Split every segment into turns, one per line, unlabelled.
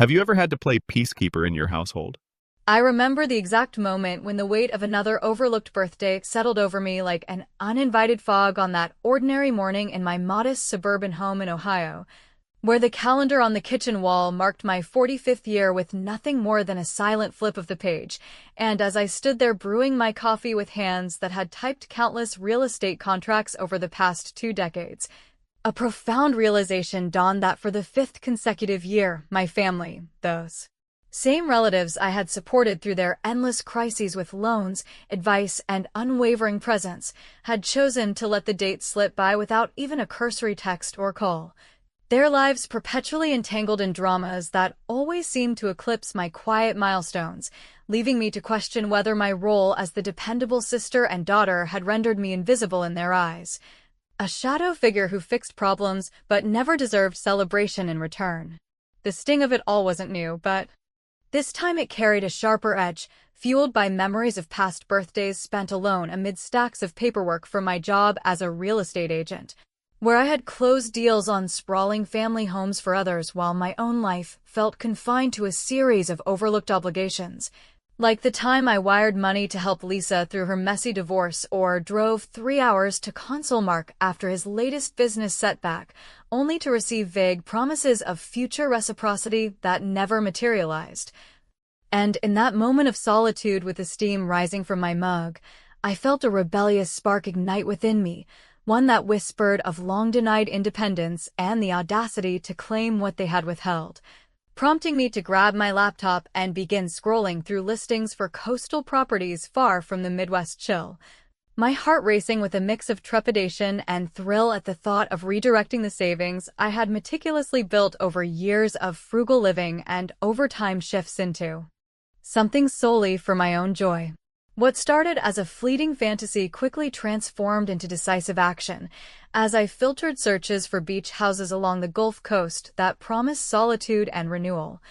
Have you ever had to play peacekeeper in your household?
I remember the exact moment when the weight of another overlooked birthday settled over me like an uninvited fog on that ordinary morning in my modest suburban home in Ohio, where the calendar on the kitchen wall marked my 45th year with nothing more than a silent flip of the page. And as I stood there brewing my coffee with hands that had typed countless real estate contracts over the past 2 decades, a profound realization dawned that for the fifth consecutive year, my family, those same relatives I had supported through their endless crises with loans, advice, and unwavering presence, had chosen to let the date slip by without even a cursory text or call. Their lives perpetually entangled in dramas that always seemed to eclipse my quiet milestones, leaving me to question whether my role as the dependable sister and daughter had rendered me invisible in their eyes. A shadow figure who fixed problems but never deserved celebration in return. The sting of it all wasn't new, but this time it carried a sharper edge, fueled by memories of past birthdays spent alone amid stacks of paperwork for my job as a real estate agent, where I had closed deals on sprawling family homes for others while my own life felt confined to a series of overlooked obligations. Like the time I wired money to help Lisa through her messy divorce or drove 3 hours to console Mark after his latest business setback, only to receive vague promises of future reciprocity that never materialized. And in that moment of solitude with the steam rising from my mug, I felt a rebellious spark ignite within me, one that whispered of long-denied independence and the audacity to claim what they had withheld, prompting me to grab my laptop and begin scrolling through listings for coastal properties far from the Midwest chill, my heart racing with a mix of trepidation and thrill at the thought of redirecting the savings I had meticulously built over years of frugal living and overtime shifts into something solely for my own joy. What started as a fleeting fantasy quickly transformed into decisive action, as I filtered searches for beach houses along the Gulf Coast that promised solitude and renewal,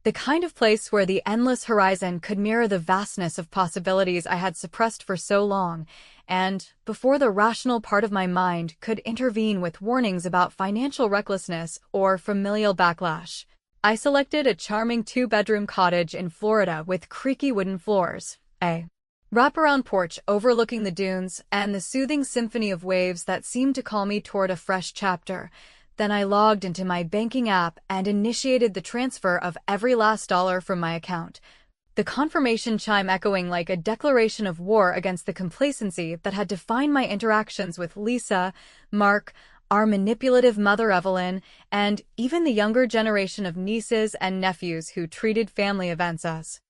the kind of place where the endless horizon could mirror the vastness of possibilities I had suppressed for so long, and, before the rational part of my mind could intervene with warnings about financial recklessness or familial backlash, I selected a charming 2-bedroom cottage in Florida with creaky wooden floors, a wraparound porch overlooking the dunes, and the soothing symphony of waves that seemed to call me toward a fresh chapter. Then I logged into my banking app and initiated the transfer of every last dollar from my account, the confirmation chime echoing like a declaration of war against the complacency that had defined my interactions with Lisa, Mark, our manipulative mother Evelyn, and even the younger generation of nieces and nephews who treated family events as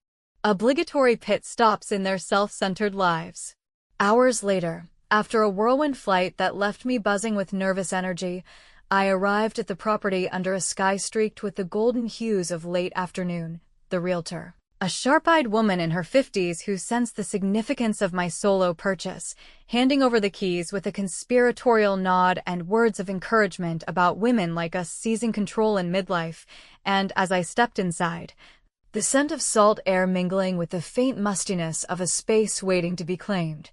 obligatory pit stops in their self-centered lives. Hours later, after a whirlwind flight that left me buzzing with nervous energy, I arrived at the property under a sky streaked with the golden hues of late afternoon. The realtor, a sharp-eyed woman in her 50s who sensed the significance of my solo purchase, handing over the keys with a conspiratorial nod and words of encouragement about women like us seizing control in midlife. And as I stepped inside, the scent of salt air mingling with the faint mustiness of a space waiting to be claimed,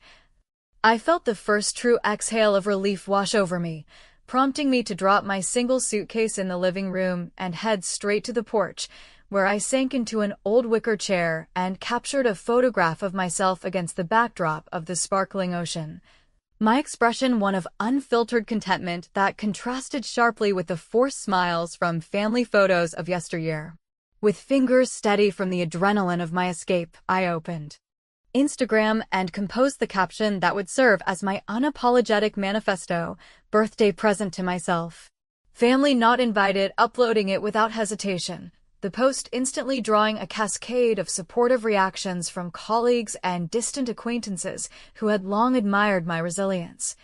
I felt the first true exhale of relief wash over me, prompting me to drop my single suitcase in the living room and head straight to the porch, where I sank into an old wicker chair and captured a photograph of myself against the backdrop of the sparkling ocean. My expression one of unfiltered contentment that contrasted sharply with the forced smiles from family photos of yesteryear. With fingers steady from the adrenaline of my escape, I opened Instagram and composed the caption that would serve as my unapologetic manifesto, birthday present to myself. Family not invited, uploading it without hesitation, the post instantly drawing a cascade of supportive reactions from colleagues and distant acquaintances who had long admired my resilience.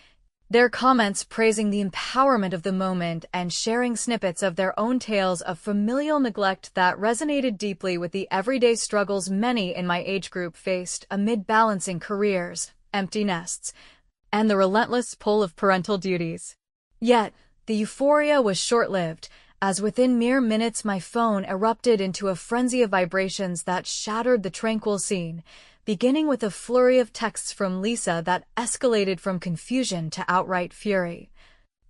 Their comments praising the empowerment of the moment and sharing snippets of their own tales of familial neglect that resonated deeply with the everyday struggles many in my age group faced amid balancing careers, empty nests, and the relentless pull of parental duties. Yet, the euphoria was short-lived, as within mere minutes my phone erupted into a frenzy of vibrations that shattered the tranquil scene, beginning with a flurry of texts from Lisa that escalated from confusion to outright fury.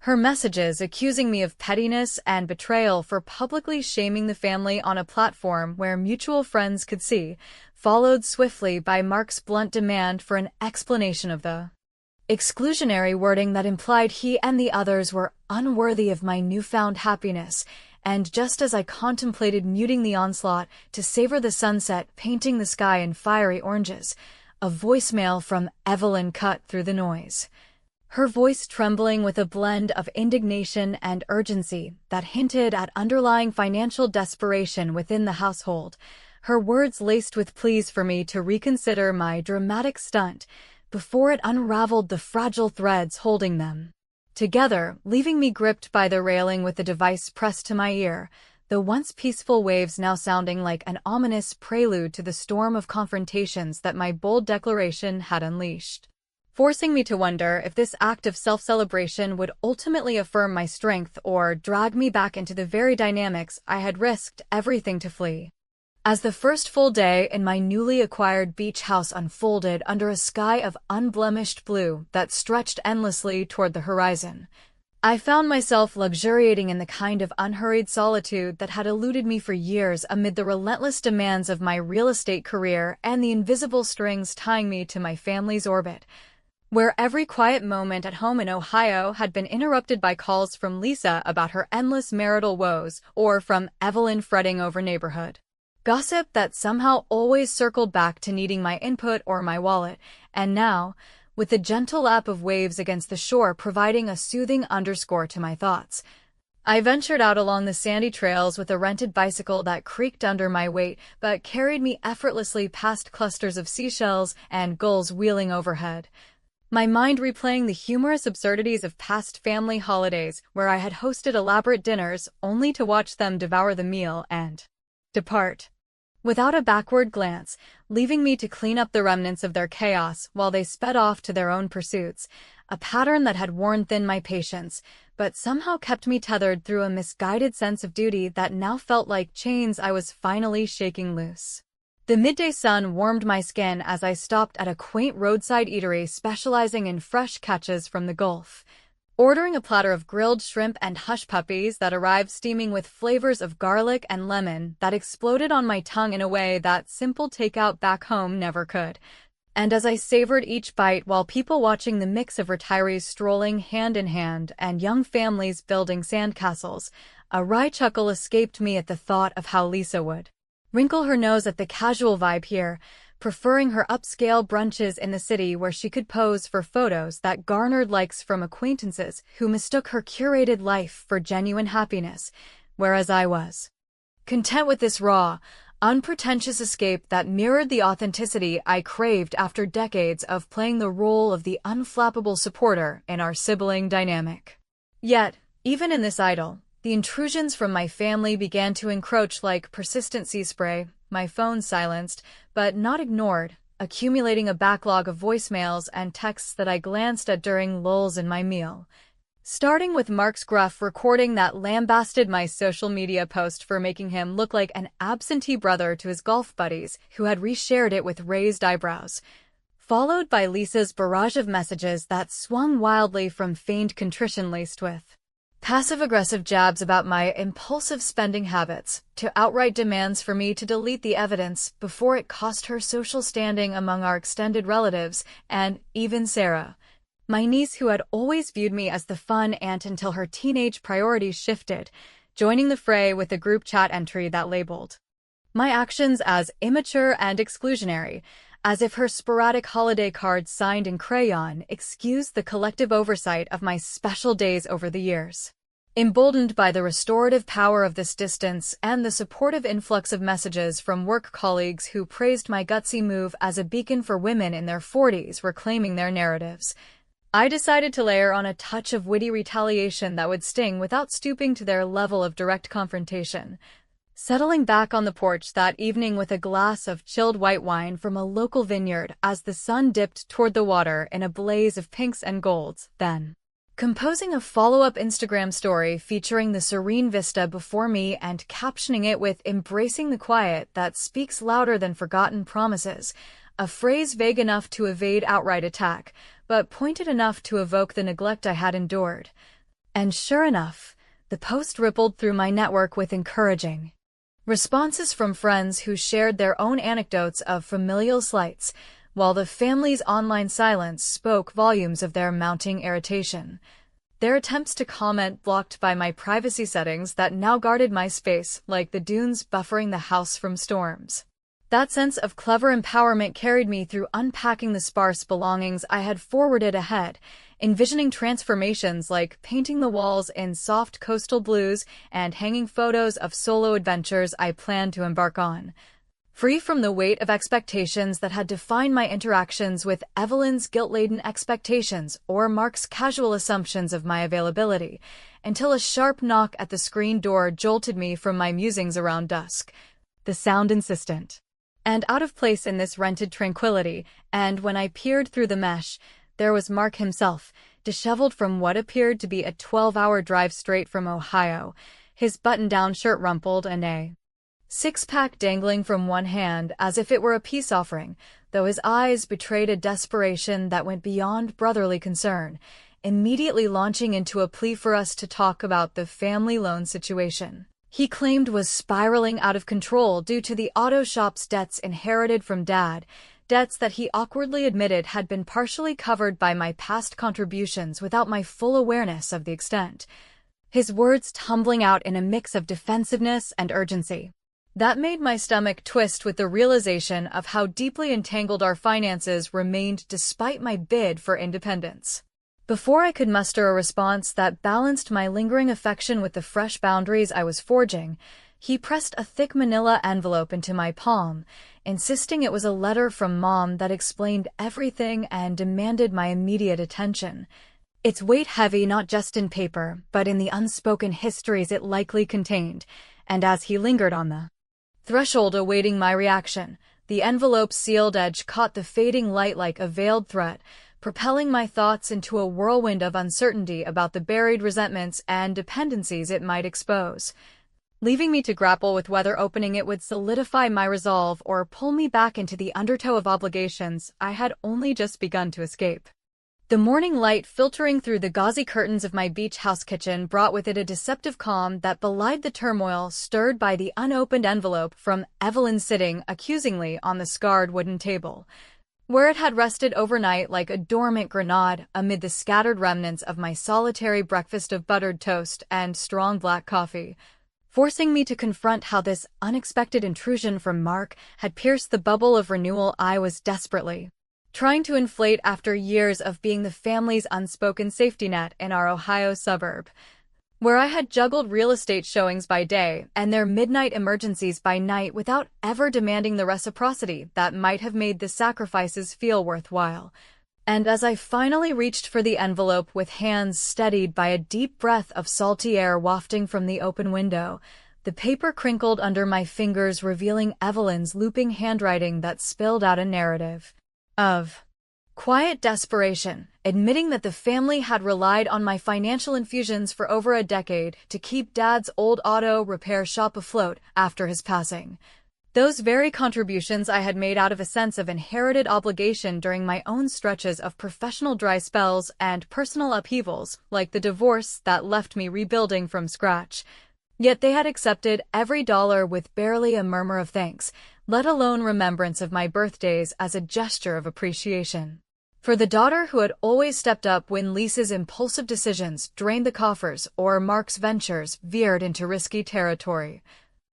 Her messages accusing me of pettiness and betrayal for publicly shaming the family on a platform where mutual friends could see, followed swiftly by Mark's blunt demand for an explanation of the exclusionary wording that implied he and the others were unworthy of my newfound happiness. And just as I contemplated muting the onslaught to savor the sunset painting the sky in fiery oranges, a voicemail from Evelyn cut through the noise. Her voice trembling with a blend of indignation and urgency that hinted at underlying financial desperation within the household, her words laced with pleas for me to reconsider my dramatic stunt before it unraveled the fragile threads holding them together, leaving me gripped by the railing with the device pressed to my ear, the once peaceful waves now sounding like an ominous prelude to the storm of confrontations that my bold declaration had unleashed, forcing me to wonder if this act of self-celebration would ultimately affirm my strength or drag me back into the very dynamics I had risked everything to flee. As the first full day in my newly acquired beach house unfolded under a sky of unblemished blue that stretched endlessly toward the horizon, I found myself luxuriating in the kind of unhurried solitude that had eluded me for years amid the relentless demands of my real estate career and the invisible strings tying me to my family's orbit, where every quiet moment at home in Ohio had been interrupted by calls from Lisa about her endless marital woes or from Evelyn fretting over neighborhood gossip that somehow always circled back to needing my input or my wallet, and now, with the gentle lap of waves against the shore providing a soothing underscore to my thoughts, I ventured out along the sandy trails with a rented bicycle that creaked under my weight but carried me effortlessly past clusters of seashells and gulls wheeling overhead, my mind replaying the humorous absurdities of past family holidays where I had hosted elaborate dinners only to watch them devour the meal and depart without a backward glance, leaving me to clean up the remnants of their chaos while they sped off to their own pursuits, a pattern that had worn thin my patience, but somehow kept me tethered through a misguided sense of duty that now felt like chains I was finally shaking loose. The midday sun warmed my skin as I stopped at a quaint roadside eatery specializing in fresh catches from the Gulf, ordering a platter of grilled shrimp and hush puppies that arrived steaming with flavors of garlic and lemon that exploded on my tongue in a way that simple takeout back home never could. And as I savored each bite while people watching the mix of retirees strolling hand in hand and young families building sandcastles, a wry chuckle escaped me at the thought of how Lisa would wrinkle her nose at the casual vibe here, preferring her upscale brunches in the city where she could pose for photos that garnered likes from acquaintances who mistook her curated life for genuine happiness, whereas I was content with this raw, unpretentious escape that mirrored the authenticity I craved after decades of playing the role of the unflappable supporter in our sibling dynamic. Yet, even in this idyll, the intrusions from my family began to encroach like persistent sea spray, my phone silenced, but not ignored, accumulating a backlog of voicemails and texts that I glanced at during lulls in my meal. Starting with Mark's gruff recording that lambasted my social media post for making him look like an absentee brother to his golf buddies who had reshared it with raised eyebrows, followed by Lisa's barrage of messages that swung wildly from feigned contrition laced with passive-aggressive jabs about my impulsive spending habits to outright demands for me to delete the evidence before it cost her social standing among our extended relatives and even Sarah, my niece who had always viewed me as the fun aunt until her teenage priorities shifted, joining the fray with a group chat entry that labeled my actions as immature and exclusionary, as if her sporadic holiday cards signed in crayon excused the collective oversight of my special days over the years. Emboldened by the restorative power of this distance and the supportive influx of messages from work colleagues who praised my gutsy move as a beacon for women in their 40s reclaiming their narratives, I decided to layer on a touch of witty retaliation that would sting without stooping to their level of direct confrontation. Settling back on the porch that evening with a glass of chilled white wine from a local vineyard as the sun dipped toward the water in a blaze of pinks and golds, then composing a follow-up Instagram story featuring the serene vista before me and captioning it with "embracing the quiet that speaks louder than forgotten promises," a phrase vague enough to evade outright attack, but pointed enough to evoke the neglect I had endured. And sure enough, the post rippled through my network with encouraging responses from friends who shared their own anecdotes of familial slights, while the family's online silence spoke volumes of their mounting irritation. Their attempts to comment blocked by my privacy settings that now guarded my space like the dunes buffering the house from storms. That sense of clever empowerment carried me through unpacking the sparse belongings I had forwarded ahead, envisioning transformations like painting the walls in soft coastal blues and hanging photos of solo adventures I planned to embark on. Free from the weight of expectations that had defined my interactions with Evelyn's guilt-laden expectations or Mark's casual assumptions of my availability, until a sharp knock at the screen door jolted me from my musings around dusk. The sound insistent and out of place in this rented tranquility, and when I peered through the mesh, there was Mark himself, disheveled from what appeared to be a 12-hour drive straight from Ohio, his button-down shirt rumpled and a six-pack dangling from one hand as if it were a peace offering, though his eyes betrayed a desperation that went beyond brotherly concern, immediately launching into a plea for us to talk about the family loan situation he claimed was spiraling out of control due to the auto shop's debts inherited from Dad, debts that he awkwardly admitted had been partially covered by my past contributions without my full awareness of the extent. His words tumbling out in a mix of defensiveness and urgency. That made my stomach twist with the realization of how deeply entangled our finances remained despite my bid for independence. Before I could muster a response that balanced my lingering affection with the fresh boundaries I was forging, he pressed a thick manila envelope into my palm, insisting it was a letter from Mom that explained everything and demanded my immediate attention. Its weight heavy not just in paper, but in the unspoken histories it likely contained, and as he lingered on the threshold awaiting my reaction, the envelope's sealed edge caught the fading light like a veiled threat, propelling my thoughts into a whirlwind of uncertainty about the buried resentments and dependencies it might expose, leaving me to grapple with whether opening it would solidify my resolve or pull me back into the undertow of obligations I had only just begun to escape. The morning light filtering through the gauzy curtains of my beach house kitchen brought with it a deceptive calm that belied the turmoil stirred by the unopened envelope from Evelyn sitting accusingly on the scarred wooden table, where it had rested overnight like a dormant grenade amid the scattered remnants of my solitary breakfast of buttered toast and strong black coffee, forcing me to confront how this unexpected intrusion from Mark had pierced the bubble of renewal I was desperately trying to inflate after years of being the family's unspoken safety net in our Ohio suburb, where I had juggled real estate showings by day and their midnight emergencies by night without ever demanding the reciprocity that might have made the sacrifices feel worthwhile. And as I finally reached for the envelope with hands steadied by a deep breath of salty air wafting from the open window, the paper crinkled under my fingers, revealing Evelyn's looping handwriting that spilled out a narrative of quiet desperation, admitting that the family had relied on my financial infusions for over a decade to keep Dad's old auto repair shop afloat after his passing. Those very contributions I had made out of a sense of inherited obligation during my own stretches of professional dry spells and personal upheavals, like the divorce that left me rebuilding from scratch. Yet they had accepted every dollar with barely a murmur of thanks, let alone remembrance of my birthdays as a gesture of appreciation. For the daughter who had always stepped up when Lisa's impulsive decisions drained the coffers or Mark's ventures veered into risky territory.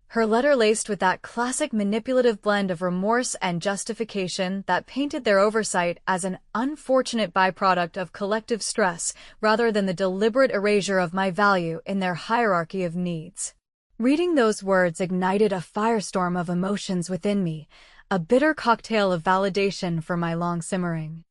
Her letter laced with that classic manipulative blend of remorse and justification that painted their oversight as an unfortunate byproduct of collective stress rather than the deliberate erasure of my value in their hierarchy of needs. Reading those words ignited a firestorm of emotions within me, a bitter cocktail of validation for my long simmering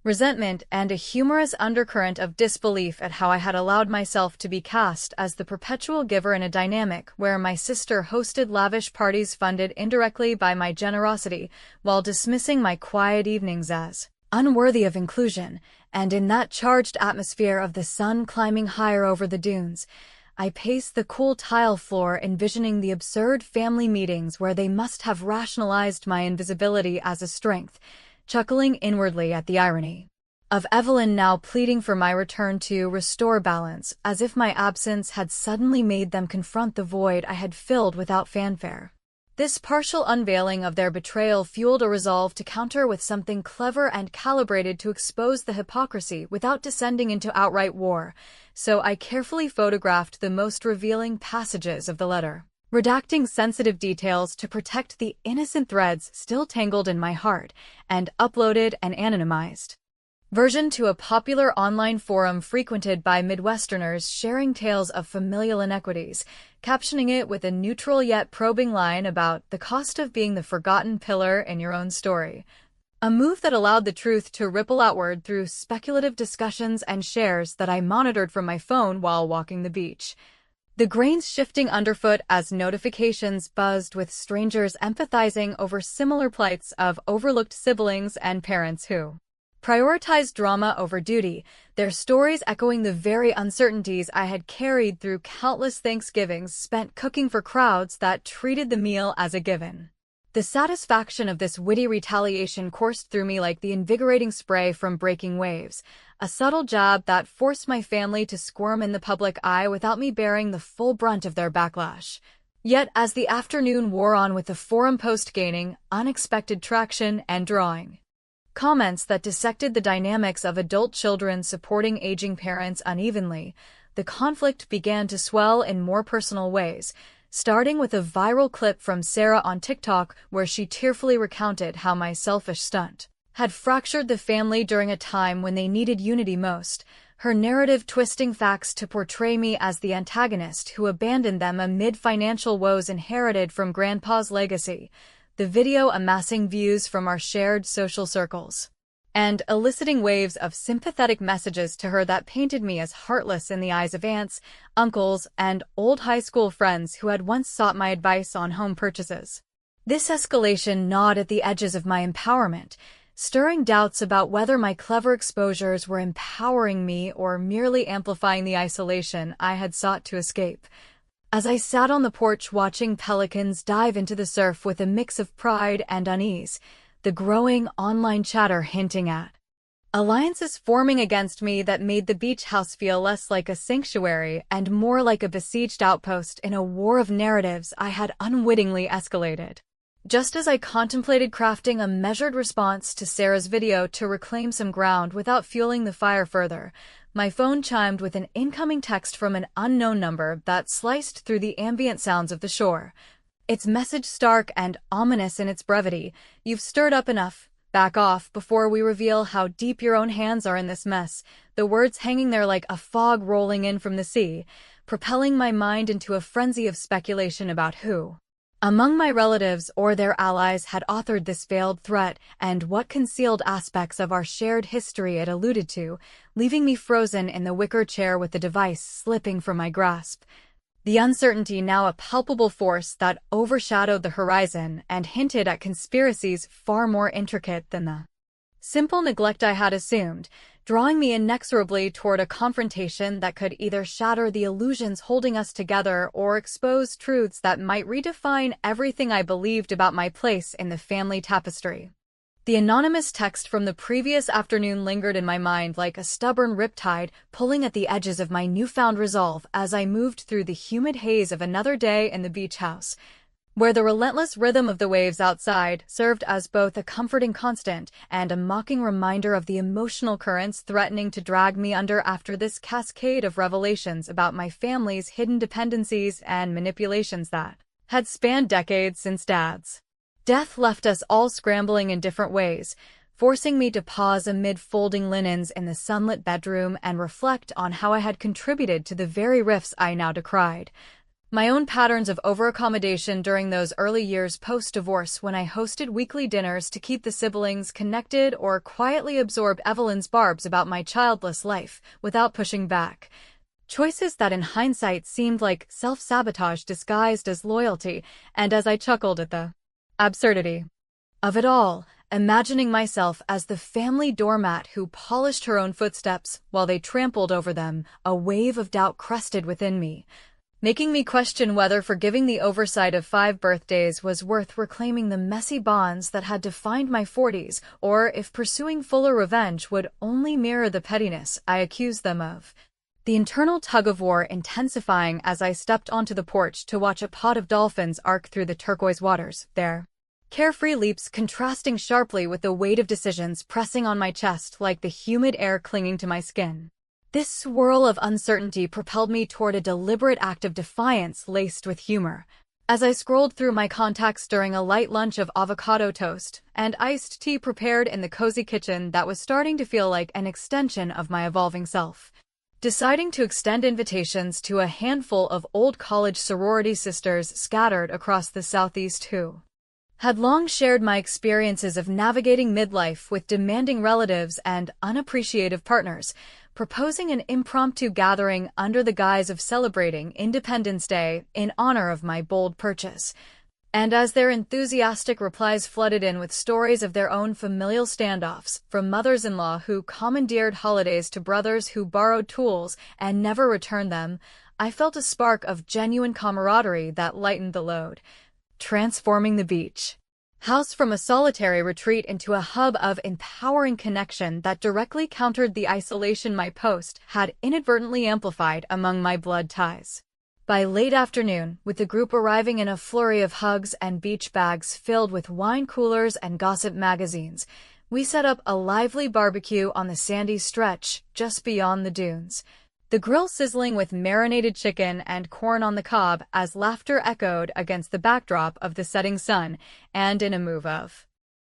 resentment and a humorous undercurrent of disbelief at how I had allowed myself to be cast as the perpetual giver in a dynamic where my sister hosted lavish parties funded indirectly by my generosity while dismissing my quiet evenings as unworthy of inclusion, and in that charged atmosphere of the sun climbing higher over the dunes, I paced the cool tile floor envisioning the absurd family meetings where they must have rationalized my invisibility as a strength, chuckling inwardly at the irony. of Evelyn now pleading for my return to restore balance, as if my absence had suddenly made them confront the void I had filled without fanfare. This partial unveiling of their betrayal fueled a resolve to counter with something clever and calibrated to expose the hypocrisy without descending into outright war, so I carefully photographed the most revealing passages of the letter, redacting sensitive details to protect the innocent threads still tangled in my heart, and uploaded an anonymized version to a popular online forum frequented by Midwesterners sharing tales of familial inequities, captioning it with a neutral yet probing line about the cost of being the forgotten pillar in your own story. A move that allowed the truth to ripple outward through speculative discussions and shares that I monitored from my phone while walking the beach. The grains shifting underfoot as notifications buzzed with strangers empathizing over similar plights of overlooked siblings and parents who prioritized drama over duty, their stories echoing the very uncertainties I had carried through countless Thanksgivings spent cooking for crowds that treated the meal as a given. The satisfaction of this witty retaliation coursed through me like the invigorating spray from breaking waves, a subtle jab that forced my family to squirm in the public eye without me bearing the full brunt of their backlash. Yet, as the afternoon wore on with the forum post gaining unexpected traction and drawing comments that dissected the dynamics of adult children supporting aging parents unevenly, the conflict began to swell in more personal ways, starting with a viral clip from Sarah on TikTok where she tearfully recounted how my selfish stunt had fractured the family during a time when they needed unity most, her narrative twisting facts to portray me as the antagonist who abandoned them amid financial woes inherited from Grandpa's legacy, the video amassing views from our shared social circles, and eliciting waves of sympathetic messages to her that painted me as heartless in the eyes of aunts, uncles, and old high school friends who had once sought my advice on home purchases. This escalation gnawed at the edges of my empowerment, stirring doubts about whether my clever exposures were empowering me or merely amplifying the isolation I had sought to escape. As I sat on the porch watching pelicans dive into the surf with a mix of pride and unease, the growing online chatter hinting at alliances forming against me that made the beach house feel less like a sanctuary and more like a besieged outpost in a war of narratives I had unwittingly escalated. Just as I contemplated crafting a measured response to Sarah's video to reclaim some ground without fueling the fire further, my phone chimed with an incoming text from an unknown number that sliced through the ambient sounds of the shore. Its message stark and ominous in its brevity: "You've stirred up enough. Back off before we reveal how deep your own hands are in this mess," the words hanging there like a fog rolling in from the sea, propelling my mind into a frenzy of speculation about who among my relatives or their allies had authored this veiled threat and what concealed aspects of our shared history it alluded to, leaving me frozen in the wicker chair with the device slipping from my grasp. The uncertainty now a palpable force that overshadowed the horizon and hinted at conspiracies far more intricate than the simple neglect I had assumed, drawing me inexorably toward a confrontation that could either shatter the illusions holding us together or expose truths that might redefine everything I believed about my place in the family tapestry. The anonymous text from the previous afternoon lingered in my mind like a stubborn riptide, pulling at the edges of my newfound resolve as I moved through the humid haze of another day in the beach house, where the relentless rhythm of the waves outside served as both a comforting constant and a mocking reminder of the emotional currents threatening to drag me under after this cascade of revelations about my family's hidden dependencies and manipulations that had spanned decades since Dad's death left us all scrambling in different ways, forcing me to pause amid folding linens in the sunlit bedroom and reflect on how I had contributed to the very rifts I now decried. My own patterns of overaccommodation during those early years post-divorce when I hosted weekly dinners to keep the siblings connected or quietly absorb Evelyn's barbs about my childless life without pushing back. Choices that in hindsight seemed like self-sabotage disguised as loyalty, and as I chuckled at the absurdity of it all, imagining myself as the family doormat who polished her own footsteps while they trampled over them, a wave of doubt crested within me. making me question whether forgiving the oversight of 5 birthdays was worth reclaiming the messy bonds that had defined my 40s, or if pursuing fuller revenge would only mirror the pettiness I accused them of. The internal tug-of-war intensifying as I stepped onto the porch to watch a pod of dolphins arc through the turquoise waters, their carefree leaps contrasting sharply with the weight of decisions pressing on my chest like the humid air clinging to my skin. This swirl of uncertainty propelled me toward a deliberate act of defiance laced with humor. As I scrolled through my contacts during a light lunch of avocado toast and iced tea prepared in the cozy kitchen that was starting to feel like an extension of my evolving self, deciding to extend invitations to a handful of old college sorority sisters scattered across the Southeast who had long shared my experiences of navigating midlife with demanding relatives and unappreciative partners, proposing an impromptu gathering under the guise of celebrating Independence Day in honor of my bold purchase. And as their enthusiastic replies flooded in with stories of their own familial standoffs, from mothers-in-law who commandeered holidays to brothers who borrowed tools and never returned them, I felt a spark of genuine camaraderie that lightened the load, transforming the beach house from a solitary retreat into a hub of empowering connection that directly countered the isolation my post had inadvertently amplified among my blood ties. By late afternoon, with the group arriving in a flurry of hugs and beach bags filled with wine coolers and gossip magazines, we set up a lively barbecue on the sandy stretch just beyond the dunes, the grill sizzling with marinated chicken and corn on the cob as laughter echoed against the backdrop of the setting sun, and in a move of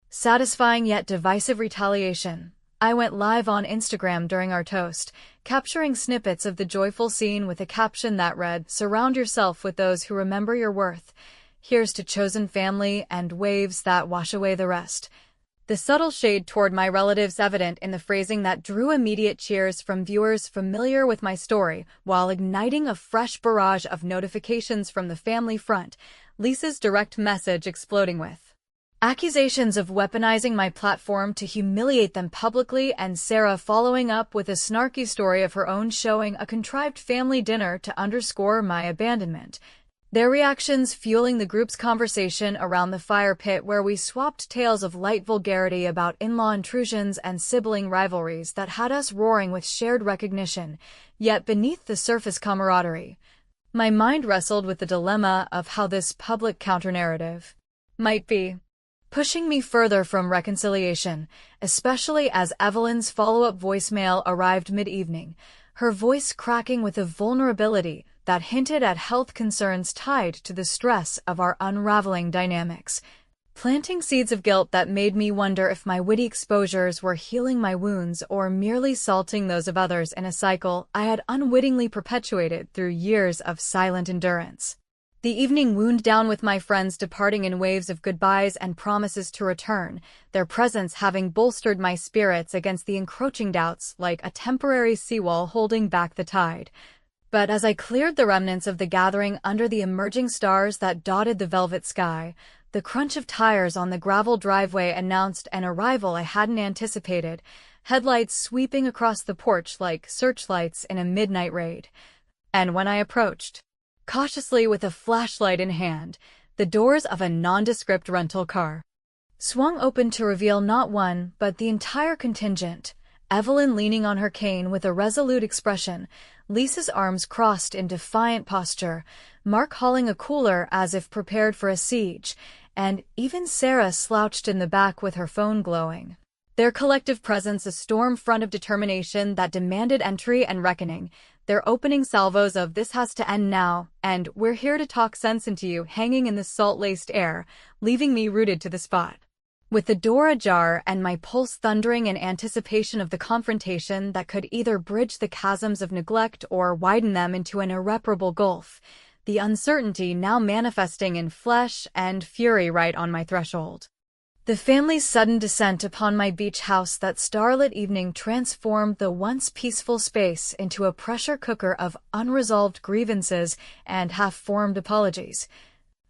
satisfying yet divisive retaliation, I went live on Instagram during our toast, capturing snippets of the joyful scene with a caption that read, "Surround yourself with those who remember your worth. Here's to chosen family and waves that wash away the rest." The subtle shade toward my relatives evident in the phrasing that drew immediate cheers from viewers familiar with my story, while igniting a fresh barrage of notifications from the family front, Lisa's direct message exploding with accusations of weaponizing my platform to humiliate them publicly, and Sarah following up with a snarky story of her own showing a contrived family dinner to underscore my abandonment. Their reactions fueling the group's conversation around the fire pit, where we swapped tales of light vulgarity about in-law intrusions and sibling rivalries that had us roaring with shared recognition, yet beneath the surface camaraderie. My mind wrestled with the dilemma of how this public counter-narrative might be pushing me further from reconciliation, especially as Evelyn's follow-up voicemail arrived mid-evening, her voice cracking with a vulnerability that hinted at health concerns tied to the stress of our unraveling dynamics, planting seeds of guilt that made me wonder if my witty exposures were healing my wounds or merely salting those of others in a cycle I had unwittingly perpetuated through years of silent endurance. The evening wound down with my friends departing in waves of goodbyes and promises to return, their presence having bolstered my spirits against the encroaching doubts like a temporary seawall holding back the tide. But as I cleared the remnants of the gathering under the emerging stars that dotted the velvet sky, the crunch of tires on the gravel driveway announced an arrival I hadn't anticipated, headlights sweeping across the porch like searchlights in a midnight raid. And when I approached, cautiously with a flashlight in hand, the doors of a nondescript rental car swung open to reveal not one, but the entire contingent, Evelyn leaning on her cane with a resolute expression, Lisa's arms crossed in defiant posture, Mark hauling a cooler as if prepared for a siege, and even Sarah slouched in the back with her phone glowing. Their collective presence a storm front of determination that demanded entry and reckoning, their opening salvos of "this has to end now" and "we're here to talk sense into you" hanging in the salt-laced air, leaving me rooted to the spot. With the door ajar and my pulse thundering in anticipation of the confrontation that could either bridge the chasms of neglect or widen them into an irreparable gulf, the uncertainty now manifesting in flesh and fury right on my threshold. The family's sudden descent upon my beach house that starlit evening transformed the once peaceful space into a pressure cooker of unresolved grievances and half-formed apologies.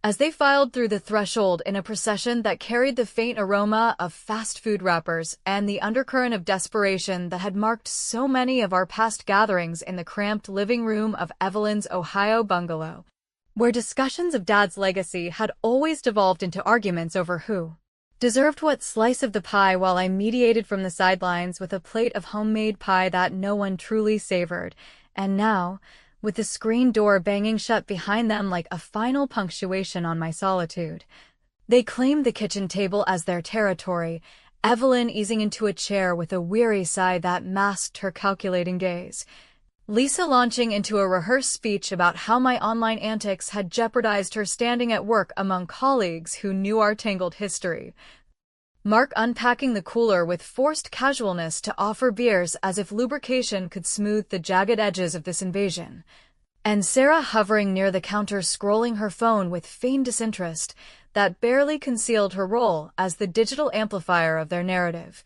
as they filed through the threshold in a procession that carried the faint aroma of fast food wrappers and the undercurrent of desperation that had marked so many of our past gatherings in the cramped living room of Evelyn's Ohio bungalow, where discussions of Dad's legacy had always devolved into arguments over who deserved what slice of the pie, while I mediated from the sidelines with a plate of homemade pie that no one truly savored. And now, with the screen door banging shut behind them like a final punctuation on my solitude, they claimed the kitchen table as their territory, Evelyn easing into a chair with a weary sigh that masked her calculating gaze, Lisa launching into a rehearsed speech about how my online antics had jeopardized her standing at work among colleagues who knew our tangled history, Mark unpacking the cooler with forced casualness to offer beers as if lubrication could smooth the jagged edges of this invasion, and Sarah hovering near the counter scrolling her phone with feigned disinterest that barely concealed her role as the digital amplifier of their narrative,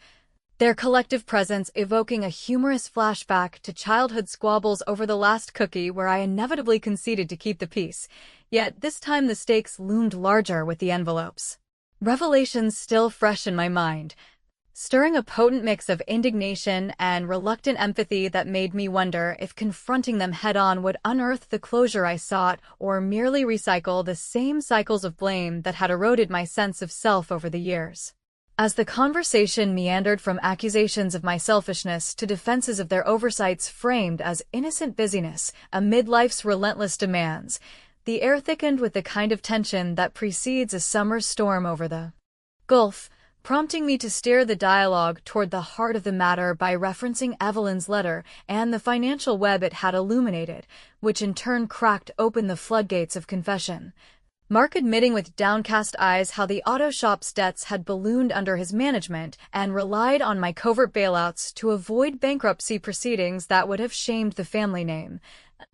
their collective presence evoking a humorous flashback to childhood squabbles over the last cookie where I inevitably conceded to keep the peace, yet this time the stakes loomed larger with the envelopes. Revelations still fresh in my mind, stirring a potent mix of indignation and reluctant empathy that made me wonder if confronting them head-on would unearth the closure I sought or merely recycle the same cycles of blame that had eroded my sense of self over the years. As the conversation meandered from accusations of my selfishness to defenses of their oversights framed as innocent busyness amid life's relentless demands, the air thickened with the kind of tension that precedes a summer storm over the Gulf, prompting me to steer the dialogue toward the heart of the matter by referencing Evelyn's letter and the financial web it had illuminated, which in turn cracked open the floodgates of confession. Mark admitting with downcast eyes how the auto shop's debts had ballooned under his management and relied on my covert bailouts to avoid bankruptcy proceedings that would have shamed the family name.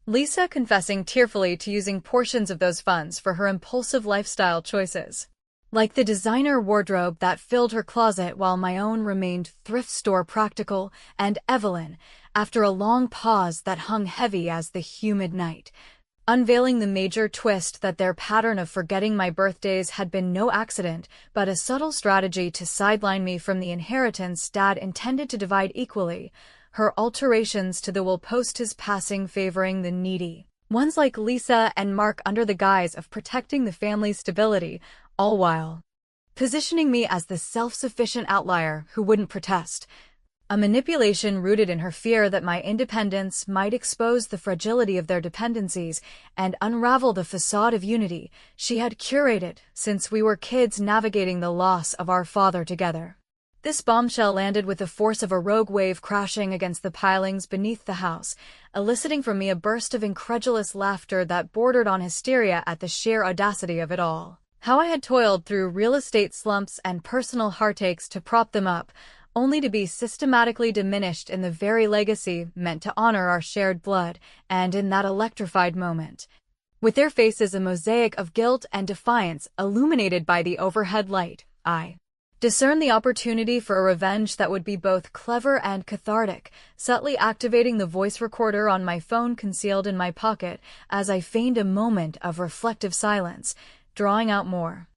Lisa confessing tearfully to using portions of those funds for her impulsive lifestyle choices, like the designer wardrobe that filled her closet while my own remained thrift store practical, and Evelyn, after a long pause that hung heavy as the humid night, unveiling the major twist that their pattern of forgetting my birthdays had been no accident, but a subtle strategy to sideline me from the inheritance Dad intended to divide equally, her alterations to the will post his passing favoring the needy ones like Lisa and Mark under the guise of protecting the family's stability, all while positioning me as the self-sufficient outlier who wouldn't protest. A manipulation rooted in her fear that my independence might expose the fragility of their dependencies and unravel the facade of unity she had curated since we were kids navigating the loss of our father together. This bombshell landed with the force of a rogue wave crashing against the pilings beneath the house, eliciting from me a burst of incredulous laughter that bordered on hysteria at the sheer audacity of it all. How I had toiled through real estate slumps and personal heartaches to prop them up, only to be systematically diminished in the very legacy meant to honor our shared blood, and in that electrified moment, with their faces a mosaic of guilt and defiance illuminated by the overhead light, I discerned the opportunity for a revenge that would be both clever and cathartic, subtly activating the voice recorder on my phone concealed in my pocket as I feigned a moment of reflective silence, drawing out more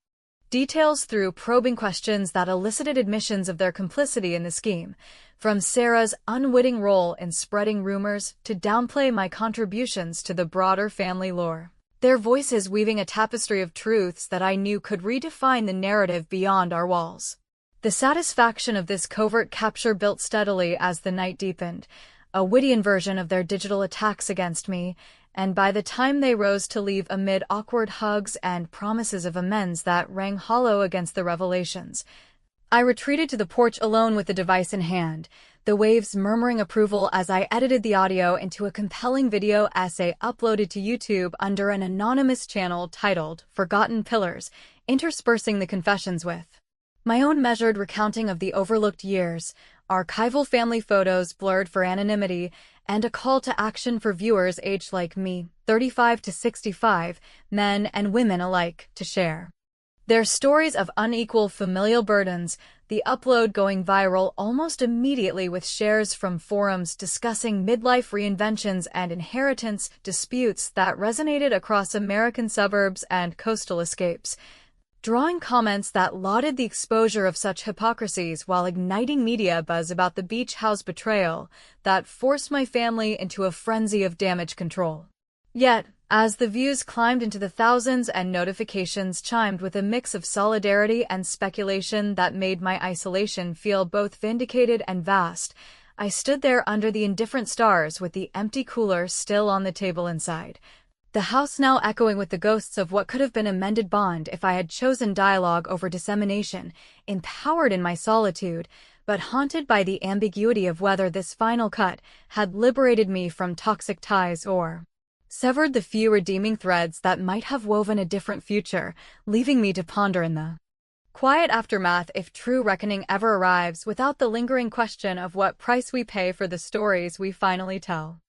details through probing questions that elicited admissions of their complicity in the scheme, from Sarah's unwitting role in spreading rumors to downplay my contributions to the broader family lore, their voices weaving a tapestry of truths that I knew could redefine the narrative beyond our walls. The satisfaction of this covert capture built steadily as the night deepened, a Whittian version of their digital attacks against me, and by the time they rose to leave amid awkward hugs and promises of amends that rang hollow against the revelations, I retreated to the porch alone with the device in hand, the waves murmuring approval as I edited the audio into a compelling video essay uploaded to YouTube under an anonymous channel titled Forgotten Pillars, interspersing the confessions with my own measured recounting of the overlooked years, archival family photos blurred for anonymity, and a call to action for viewers aged like me, 35 to 65, men and women alike, to share Their stories of unequal familial burdens, the upload going viral almost immediately with shares from forums discussing midlife reinventions and inheritance disputes that resonated across American suburbs and coastal escapes, drawing comments that lauded the exposure of such hypocrisies while igniting media buzz about the beach house betrayal that forced my family into a frenzy of damage control. Yet, as the views climbed into the thousands and notifications chimed with a mix of solidarity and speculation that made my isolation feel both vindicated and vast, I stood there under the indifferent stars with the empty cooler still on the table inside. The house now echoing with the ghosts of what could have been a mended bond if I had chosen dialogue over dissemination, empowered in my solitude, but haunted by the ambiguity of whether this final cut had liberated me from toxic ties or severed the few redeeming threads that might have woven a different future, leaving me to ponder in the quiet aftermath if true reckoning ever arrives without the lingering question of what price we pay for the stories we finally tell.